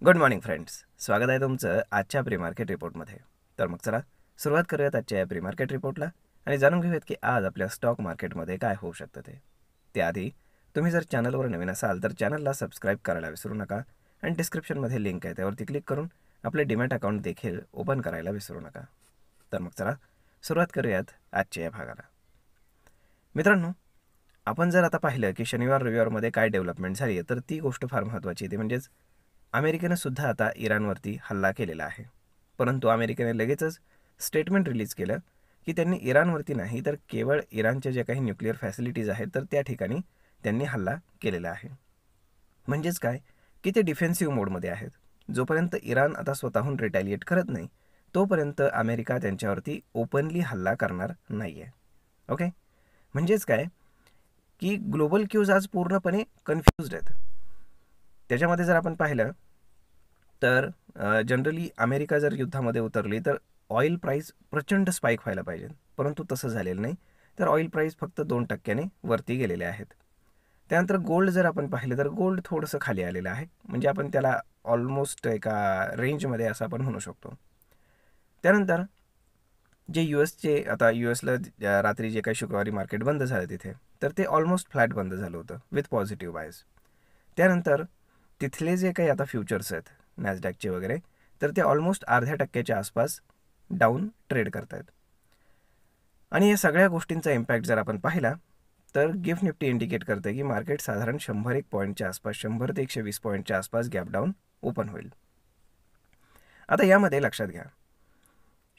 Good morning friends, स्वागत आहे तुमचं आजच्या प्री मार्केट रिपोर्टमध्ये. तर मग चला सुरुवात करूयात आजच्या या प्री मार्केट रिपोर्टला आणि जाणून घेऊयात की आज आपल्या स्टॉक मार्केटमध्ये काय होऊ शकतं ते. त्याआधी तुम्ही जर चॅनलवर नवीन असाल तर चॅनलला सबस्क्राईब करायला विसरू नका आणि डिस्क्रिप्शनमध्ये लिंक आहे त्यावरती क्लिक करून आपले डीमॅट अकाउंट देखील ओपन करायला विसरू नका. तर मग चला सुरुवात करूयात आजच्या या भागाला. मित्रांनो, आपण जर आता पाहिलं की शनिवार रविवारमध्ये काय डेव्हलपमेंट झाली आहे तर ती गोष्ट फार महत्त्वाची आहे. म्हणजेच अमेरिकेनं सुद्धा आता इराणवरती हल्ला केलेला आहे. परंतु अमेरिकेने लगेचच स्टेटमेंट रिलीज केलं की त्यांनी इराणवरती नाही तर केवळ इराणच्या जे काही न्यूक्लिअर फॅसिलिटीज आहेत तर त्या ठिकाणी त्यांनी हल्ला केलेला आहे. म्हणजेच काय की ते डिफेन्सिव्ह मोडमध्ये आहेत. जोपर्यंत इराण आता स्वतःहून रिटॅलिएट करत नाही तोपर्यंत अमेरिका त्यांच्यावरती ओपनली हल्ला करणार नाही आहे. ओके, म्हणजेच काय की ग्लोबल क्यूज आज पूर्णपणे कन्फ्युज्ड आहेत. त्याच्यामध्ये जर आपण पाहिलं तर जनरली अमेरिका जर युद्धामध्ये उतरली तर ऑइल प्राईस प्रचंड स्पाईक व्हायला पाहिजे, परंतु तसं झालेलं नाही. तर ऑइल प्राईस फक्त 2% वरती गेलेले आहेत. त्यानंतर गोल्ड जर आपण पाहिलं तर गोल्ड थोडंसं खाली आलेलं आहे, म्हणजे आपण त्याला ऑलमोस्ट एका रेंजमध्ये असं आपण म्हणू शकतो. त्यानंतर जे यूएसचे आता यूएसला रात्री जे काही शुक्रवारी मार्केट बंद झालं तिथे तर ते ऑलमोस्ट फ्लॅट बंद झालं होतं विथ पॉझिटिव्ह बायस. त्यानंतर तिथले जे काही आता फ्युचर्स आहेत नॅसडॅकचे वगैरे तर ते ऑलमोस्ट 0.5% आसपास डाऊन ट्रेड करत आहेत. आणि या सगळ्या गोष्टींचा इम्पॅक्ट जर आपण पाहिला तर गिफ्ट निफ्टी इंडिकेट करते की मार्केट साधारण 101 पॉईंटच्या आसपास 100 ते 120 पॉईंटच्या आसपास गॅप डाऊन ओपन होईल. आता यामध्ये लक्षात घ्या,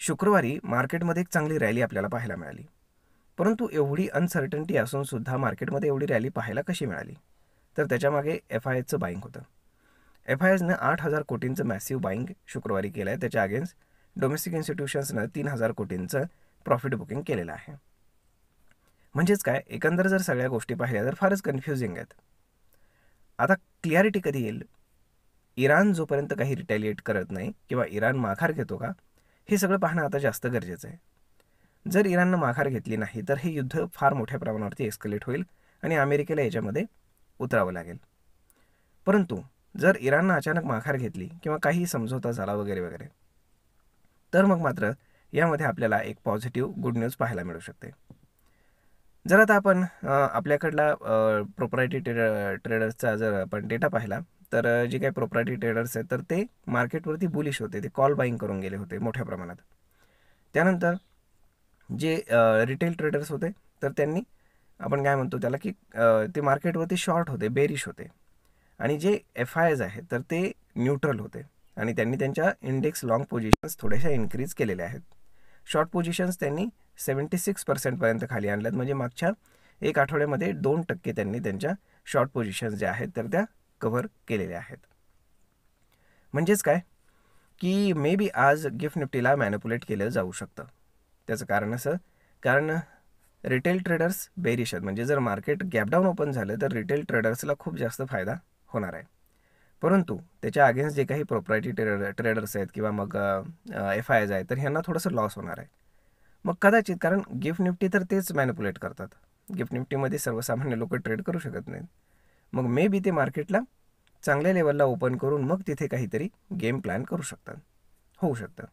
शुक्रवारी मार्केटमध्ये एक चांगली रॅली आपल्याला पाहायला मिळाली, परंतु एवढी अनसर्टन्टी असून सुद्धा मार्केटमध्ये एवढी रॅली पाहायला कशी मिळाली तर त्याच्यामागे FISचं बाईंग होतं. FISनं 8,000 कोटींचं मॅसिव्ह बाईंग शुक्रवारी केलं आहे. त्याच्या अगेन्स्ट डोमेस्टिक इन्स्टिट्यूशन्सनं 3,000 कोटींचं प्रॉफिट बुकिंग केलेलं आहे. म्हणजेच काय, एकंदर जर सगळ्या गोष्टी पाहिल्या तर फारच कन्फ्युजिंग आहेत. आता क्लिअरिटी कधी येईल? इराण जोपर्यंत काही रिटॅलिएट करत नाही किंवा इराण माघार घेतो का, हे सगळं पाहणं आता जास्त गरजेचं आहे. जर इराणनं माघार घेतली नाही तर हे युद्ध फार मोठ्या प्रमाणावरती एस्केलेट होईल आणि अमेरिकेला याच्यामध्ये उतरावं लागेल. परंतु जर इराणनं अचानक माघार घेतली किंवा काही समझोता झाला वगैरे वगैरे तर मग मात्र यामध्ये आपल्याला एक पॉझिटिव्ह गुड न्यूज पाहायला मिळू शकते. जर आता आपण आपल्याकडला प्रोप्रायटरी ट्रेडर्सचा जर आपण डेटा पाहिला तर जे काही प्रोप्रायटरी ट्रेडर्स आहेत तर ते मार्केटवरती बुलिश होते, ते कॉल बाईंग करून गेले होते मोठ्या प्रमाणात. त्यानंतर जे रिटेल ट्रेडर्स होते तर त्यांनी आपण काय म्हणतो त्याला की ते मार्केटवरती शॉर्ट होते, बेरिश होते. आणि जे FIs आहेत तर ते न्यूट्रल होते आणि त्यांनी त्यांच्या इंडेक्स लाँग पोझिशन्स थोड्याशा इन्क्रीज केलेल्या आहेत. शॉर्ट पोझिशन्स त्यांनी 76% खाली आणल्यात, म्हणजे मागच्या एक आठवड्यामध्ये 2% त्यांनी त्यांच्या शॉर्ट पोझिशन्स ज्या आहेत तर त्या कव्हर केलेल्या आहेत. म्हणजेच काय की मे बी आज गिफ्ट निफ्टीला मॅनिपुलेट केलं जाऊ शकतं. त्याचं कारण असं, कारण रिटेल ट्रेडर्स बेरिश आहेत, म्हणजे जर मार्केट गॅपडाऊन ओपन झालं तर रिटेल ट्रेडर्सला खूप जास्त फायदा होणार आहे. परंतु त्याच्या अगेन्स्ट जे काही प्रोप्रायटरी ट्रेडर्स आहेत किंवा मग FIs आहेत तर ह्यांना थोडंसं लॉस होणार आहे. मग कदाचित, कारण गिफ्ट निफ्टी तर तेच मॅनिपुलेट करतात, गिफ्ट निफ्टीमध्ये सर्वसामान्य लोक ट्रेड करू शकत नाहीत. मग मे बी ते मार्केटला चांगल्या लेवलला ओपन करून मग तिथे काहीतरी गेम प्लॅन करू शकतात, होऊ शकतं.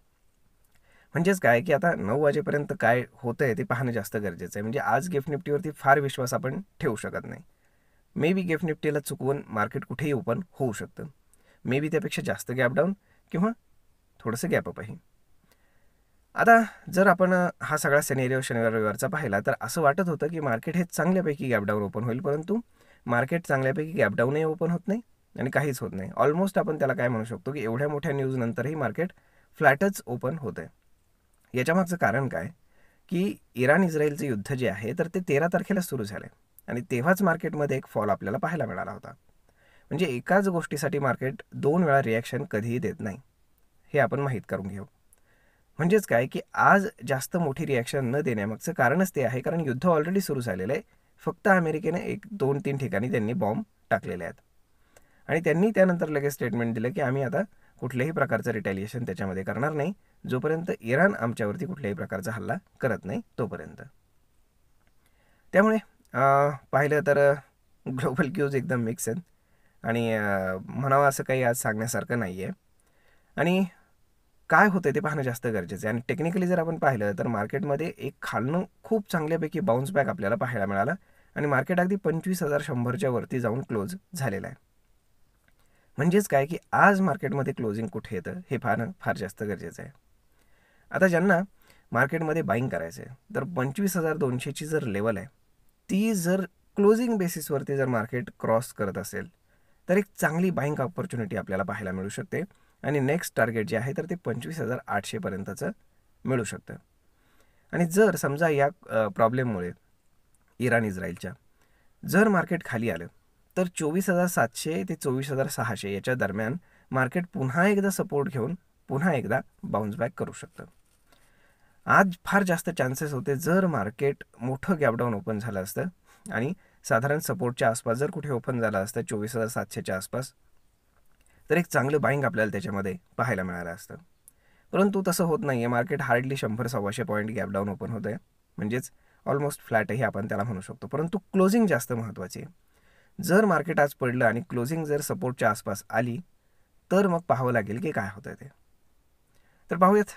म्हणजेच काय की आता 9 वाजेपर्यंत काय होतं आहे ते पाहणं जास्त गरजेचं आहे. म्हणजे आज गिफ्ट निफ्टीवरती फार विश्वास आपण ठेवू शकत नाही. मे बी गिफ्ट निफ्टीला चुकवून मार्केट कुठेही ओपन होऊ शकतं, मे बी त्यापेक्षा जास्त गॅप डाऊन किंवा थोडंसं गॅपअपही. आता जर आपण हा सगळा सिनेरिओ शनिवार रविवारचा पाहिला तर असं वाटत होतं की मार्केट हे चांगल्यापैकी गॅपडाऊन ओपन होईल, परंतु मार्केट चांगल्यापैकी गॅपडाऊनही ओपन होत नाही आणि काहीच होत नाही. ऑलमोस्ट आपण त्याला काय म्हणू शकतो की एवढ्या मोठ्या न्यूजनंतरही मार्केट फ्लॅटच ओपन होतं आहे. याच्यामागचं कारण काय की इराण इस्रायलचं युद्ध जे आहे तर ते 13 तारखेला सुरू झालं आणि तेव्हाच मार्केटमध्ये एक फॉल आपल्याला पाहायला मिळाला होता. म्हणजे एकाच गोष्टीसाठी मार्केट 2 वेळा रिॲक्शन कधीही देत नाही, हे आपण माहीत करून घेऊ. म्हणजेच काय की आज जास्त मोठी रिॲक्शन न देण्यामागचं कारणच ते आहे, कारण युद्ध ऑलरेडी सुरू झालेलं आहे. फक्त अमेरिकेने 1-2-3 ठिकाणी त्यांनी बॉम्ब टाकलेले आहेत आणि त्यांनी त्यानंतर लगेच स्टेटमेंट दिलं की आम्ही आता कुठल्याही प्रकारचं रिटॅलिएशन त्याच्यामध्ये करणार नाही जोपर्यंत इराण आमच्यावरती कुठल्याही प्रकारचा हल्ला करत नाही तोपर्यंत. त्यामुळे पाहिलं तर ग्लोबल क्यूज एकदम मिक्स आहेत आणि म्हणावं असं काही आज सांगण्यासारखं नाही आहे. आणि काय होतं ते पाहणं जास्त गरजेचं आहे. आणि टेक्निकली जर आपण पाहिलं तर मार्केटमध्ये एक खालनं खूप चांगल्यापैकी बाउन्स बॅक आपल्याला पाहायला मिळाला आणि मार्केट अगदी 25,100च्या वरती जाऊन क्लोज झालेलं आहे. म्हणजेच काय की आज मार्केटमध्ये क्लोजिंग कुठे येतं हे पाहणं फार जास्त गरजेचं आहे. आता ज्यांना मार्केटमध्ये बाईंग करायचं आहे तर 25,200ची जर लेवल आहे ती जर क्लोजिंग बेसिसवरती जर मार्केट क्रॉस करत असेल तर एक चांगली बाईंग ऑपॉर्च्युनिटी आपल्याला पाहायला मिळू शकते आणि नेक्स्ट टार्गेट जे आहे तर ते 25,800पर्यंतचं मिळू शकतं. आणि जर समजा या प्रॉब्लेममुळे इराण इस्रायलच्या जर मार्केट खाली आलं तर 24,700 ते 24,600 याच्या दरम्यान मार्केट पुन्हा एकदा सपोर्ट घेऊन पुन्हा एकदा बाउन्स बॅक करू शकतं. आज फार जास्त चान्सेस होते जर मार्केट मोठं गॅपडाऊन ओपन झालं असतं आणि साधारण सपोर्टच्या आसपास जर कुठे ओपन झालं असतं 24,700च्या आसपास तर एक चांगलं बाईंग आपल्याला त्याच्यामध्ये पाहायला मिळालं असतं. परंतु तसं होत नाही आहे. Market hardly 100-125 point gap down open होतं आहे, म्हणजेच ऑलमोस्ट फ्लॅटही आपण त्याला म्हणू शकतो. परंतु क्लोजिंग जास्त महत्त्वाची आहे. जर मार्केट आज पडलं आणि क्लोजिंग जर सपोर्टच्या आसपास आली तर मग पाहावं लागेल की काय होतं ते. तर पाहूयात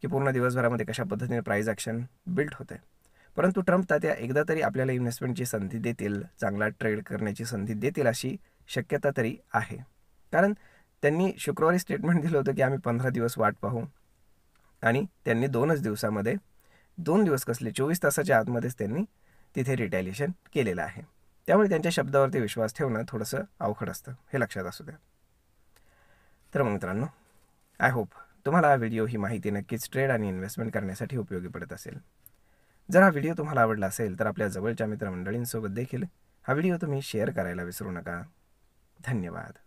की पूर्ण दिवसभरामध्ये कशा पद्धतीने प्राइस ॲक्शन बिल्ड होते. परंतु ट्रम्प तात्या एकदा तरी आपल्याला इन्व्हेस्टमेंटची संधी देतील, चांगला ट्रेड करण्याची संधी देतील अशी शक्यता तरी आहे. कारण त्यांनी शुक्रवारी स्टेटमेंट दिलं होतं की आम्ही 15 दिवस वाट पाहू आणि त्यांनी 2च दिवसामध्ये 2 दिवस कसले 24 तासाच्या आतमध्येच त्यांनी तिथे रिटॅलिएशन केलेलं आहे. त्यामुळे त्यांच्या शब्दावरती विश्वास ठेवणं थोडंसं अवघड असतं, हे लक्षात असू द्या. तर मग मित्रांनो, आय होप तुम्हाला हा व्हिडिओ ही माहिती नक्कीच ट्रेड आणि इन्व्हेस्टमेंट करण्यासाठी उपयोगी पडत असेल. जर हा व्हिडिओ तुम्हाला आवडला असेल तर आपल्या जवळच्या मित्रमंडळींसोबत देखील हा व्हिडिओ तुम्ही शेअर करायला विसरू नका. धन्यवाद.